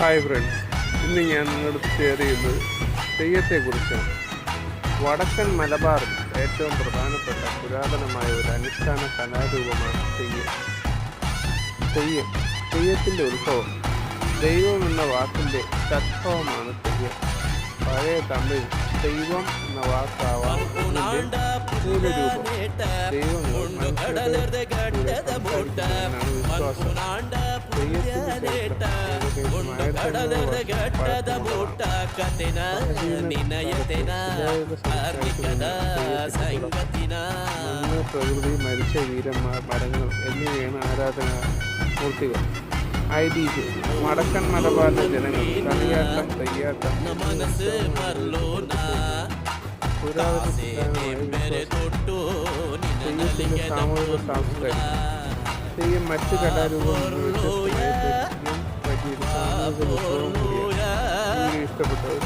Hi friends, ഇന്ന് ഞാൻ നിങ്ങളോട് ഷെയർ ചെയ്യുന്നത് തെയ്യത്തെക്കുറിച്ചാണ്. വടക്കൻ മലബാറിൽ ഏറ്റവും പ്രധാനപ്പെട്ട പുരാതനമായ ഒരു അനുഷ്ഠാന കലാരൂപമാണ് തെയ്യം. തെയ്യത്തിൻ്റെ ഉത്ഭവം ദൈവം എന്ന വാക്കിൻ്റെ തദ്ഭവമാണ് തെയ്യം. പഴയ തമിഴ് ദൈവം എന്ന വാക്കാവാം മൂലരൂപം. ദൈവങ്ങൾ മനുഷ്യരുടെ വിശ്വാസം. പ്രകൃതി, മരിച്ച വീരന്മാർ, മരങ്ങൾ എന്നിവയാണ് ആരാധനാ മൂർത്തികൾ. ഐതിഹ്യം: വടക്കൻ മലബാറിലെ ജനങ്ങൾ കളിയാട്ടം, തെയ്യാട്ടം തെയ്യത്തിൻ്റെ സാമൂഹിക സാംസ്കാരികം. തെയ്യം മറ്റ് കലാരൂപങ്ങളിൽ വലിയൊരു സാമൂഹിക ഉത്സവം കൂടിയാണ്. ഇഷ്ടപ്പെട്ടത്